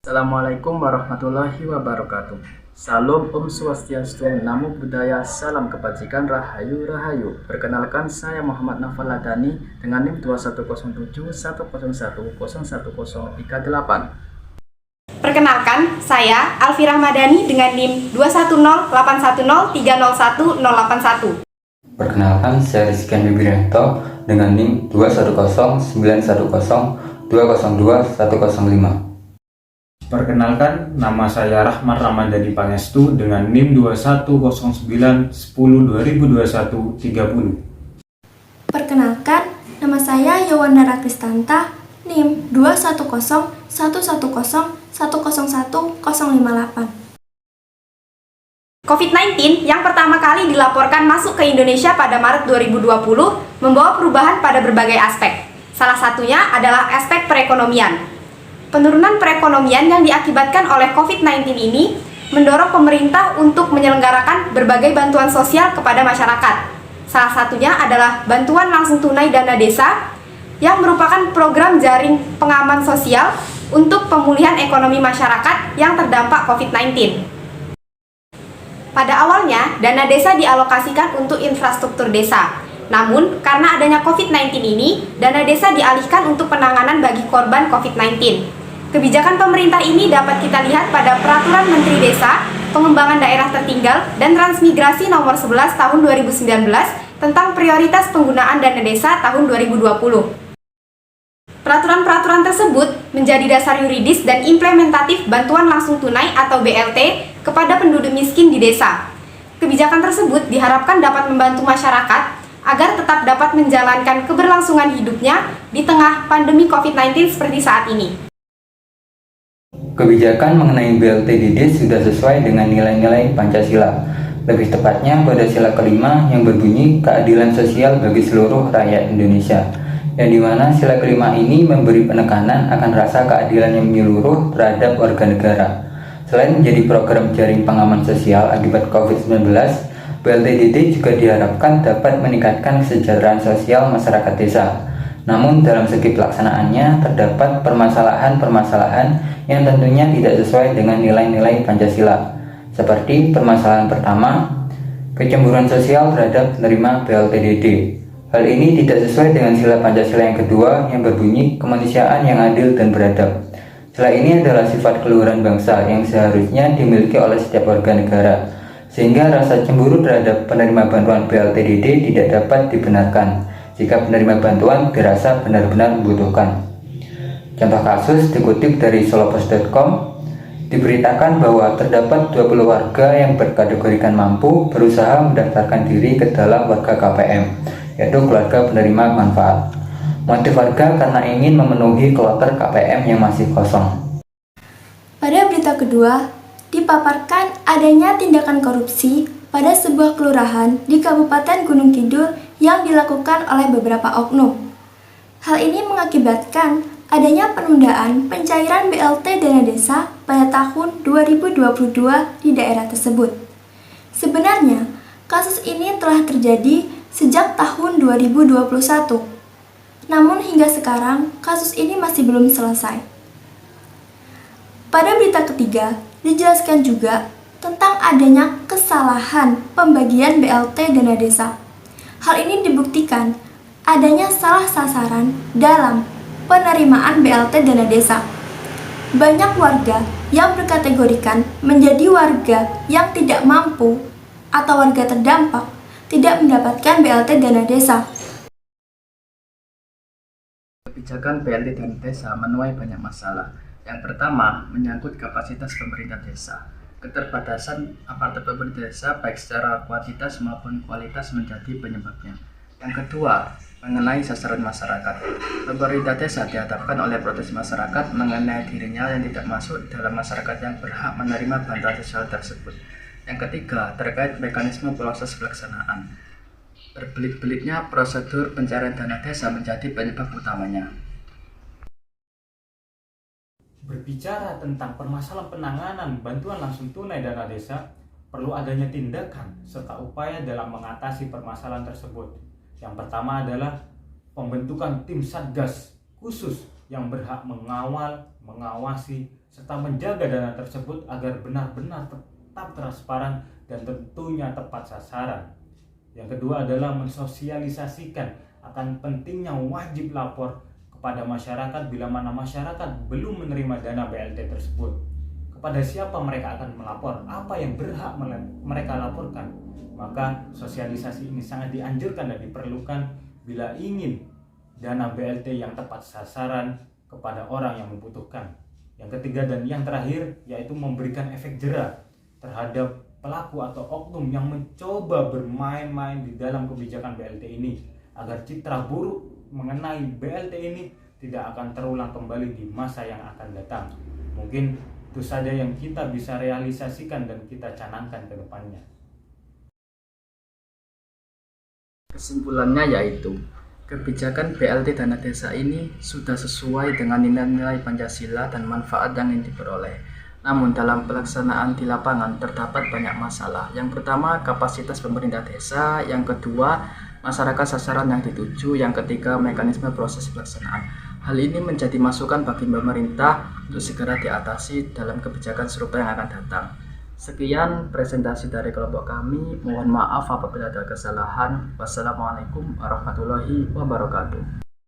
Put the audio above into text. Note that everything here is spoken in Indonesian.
Assalamualaikum warahmatullahi wabarakatuh. Salam Om Swastiastu, Namo Buddhaya, Salam Kebajikan, Rahayu Rahayu. Perkenalkan, saya Muhammad Naufal Ladani dengan NIM 210710101038. Perkenalkan, saya Alfi Rahmadani dengan NIM 21081030101. Perkenalkan, saya Rizky Wibiranto dengan NIM 210910202105. Perkenalkan, nama saya Rahmat Ramadhani Pangestu dengan NIM 210910202130. Perkenalkan, nama saya Yowandara Kristanta, NIM 21011010158. COVID-19 yang pertama kali dilaporkan masuk ke Indonesia pada Maret 2020 membawa perubahan pada berbagai aspek. Salah satunya adalah aspek perekonomian. Penurunan perekonomian yang diakibatkan oleh COVID-19 ini mendorong pemerintah untuk menyelenggarakan berbagai bantuan sosial kepada masyarakat. Salah satunya adalah bantuan langsung tunai dana desa yang merupakan program jaring pengaman sosial untuk pemulihan ekonomi masyarakat yang terdampak COVID-19. Pada awalnya, dana desa dialokasikan untuk infrastruktur desa. Namun, karena adanya COVID-19 ini, dana desa dialihkan untuk penanganan bagi korban COVID-19. Kebijakan pemerintah ini dapat kita lihat pada Peraturan Menteri Desa, Pengembangan Daerah Tertinggal, dan Transmigrasi Nomor 11 Tahun 2019 tentang prioritas penggunaan dana desa tahun 2020. Peraturan-peraturan tersebut menjadi dasar yuridis dan implementatif bantuan langsung tunai atau BLT kepada penduduk miskin di desa. Kebijakan tersebut diharapkan dapat membantu masyarakat agar tetap dapat menjalankan keberlangsungan hidupnya di tengah pandemi COVID-19 seperti saat ini. Kebijakan mengenai BLTDD sudah sesuai dengan nilai-nilai Pancasila. Lebih tepatnya pada sila kelima yang berbunyi keadilan sosial bagi seluruh rakyat Indonesia, yang dimana sila kelima ini memberi penekanan akan rasa keadilan yang menyeluruh terhadap warga negara. Selain menjadi program jaring pengaman sosial akibat COVID-19, BLTDD juga diharapkan dapat meningkatkan kesejahteraan sosial masyarakat desa. Namun dalam segi pelaksanaannya terdapat permasalahan-permasalahan yang tentunya tidak sesuai dengan nilai-nilai Pancasila. Seperti permasalahan pertama, kecemburuan sosial terhadap penerima BLTDD. Hal ini tidak sesuai dengan sila Pancasila yang kedua yang berbunyi kemanusiaan yang adil dan beradab. Sila ini adalah sifat keluhuran bangsa yang seharusnya dimiliki oleh setiap warga negara, sehingga rasa cemburu terhadap penerima bantuan BLTDD tidak dapat dibenarkan jika penerima bantuan dirasa benar-benar membutuhkan. Contoh kasus dikutip dari solopos.com, diberitakan bahwa terdapat 20 warga yang berkategorikan mampu berusaha mendaftarkan diri ke dalam warga KPM, yaitu keluarga penerima manfaat. Motif warga karena ingin memenuhi kloter KPM yang masih kosong. Pada berita kedua, dipaparkan adanya tindakan korupsi pada sebuah kelurahan di Kabupaten Gunung Kidul yang dilakukan oleh beberapa oknum. Hal ini mengakibatkan adanya penundaan pencairan BLT dana desa pada tahun 2022 di daerah tersebut. Sebenarnya, kasus ini telah terjadi sejak tahun 2021. Namun hingga sekarang, kasus ini masih belum selesai. Pada berita ketiga, dijelaskan juga tentang adanya kesalahan pembagian BLT dana desa. Hal ini dibuktikan adanya salah sasaran dalam penerimaan BLT dana desa. Banyak warga yang berkategorikan menjadi warga yang tidak mampu atau warga terdampak tidak mendapatkan BLT dana desa. Kebijakan BLT dana desa menuai banyak masalah. Yang pertama, menyangkut kapasitas pemerintah desa. Keterbatasan aparatur pemerintah desa baik secara kuantitas maupun kualitas menjadi penyebabnya. Yang kedua, mengenai sasaran masyarakat. Pemerintah desa dihadapkan oleh protes masyarakat mengenai dirinya yang tidak masuk dalam masyarakat yang berhak menerima bantuan sosial tersebut. Yang ketiga, terkait mekanisme proses pelaksanaan. Berbelit-belitnya prosedur pencairan dana desa menjadi penyebab utamanya. Berbicara tentang permasalahan penanganan bantuan langsung tunai dana desa, perlu adanya tindakan serta upaya dalam mengatasi permasalahan tersebut. Yang pertama adalah pembentukan tim satgas khusus yang berhak mengawal, mengawasi, serta menjaga dana tersebut agar benar-benar tetap transparan dan tentunya tepat sasaran. Yang kedua adalah mensosialisasikan akan pentingnya wajib lapor kepada masyarakat bila mana masyarakat belum menerima dana BLT tersebut. Kepada siapa mereka akan melapor, apa yang berhak mereka laporkan. Maka sosialisasi ini sangat dianjurkan dan diperlukan bila ingin dana BLT yang tepat sasaran kepada orang yang membutuhkan. Yang ketiga dan yang terakhir yaitu memberikan efek jera terhadap pelaku atau oknum yang mencoba bermain-main di dalam kebijakan BLT ini agar citra buruk mengenai BLT ini tidak akan terulang kembali di masa yang akan datang. Mungkin itu saja yang kita bisa realisasikan dan kita canangkan ke depannya. Kesimpulannya yaitu, kebijakan BLT dana desa ini sudah sesuai dengan nilai-nilai Pancasila dan manfaat yang ingin diperoleh. Namun dalam pelaksanaan di lapangan terdapat banyak masalah. Yang pertama, kapasitas pemerintah desa. Yang kedua, masyarakat sasaran yang dituju. Yang ketiga, mekanisme proses pelaksanaan. Hal ini menjadi masukan bagi pemerintah untuk segera diatasi dalam kebijakan serupa yang akan datang. Sekian presentasi dari kelompok kami. Mohon maaf apabila ada kesalahan. Wassalamualaikum warahmatullahi wabarakatuh.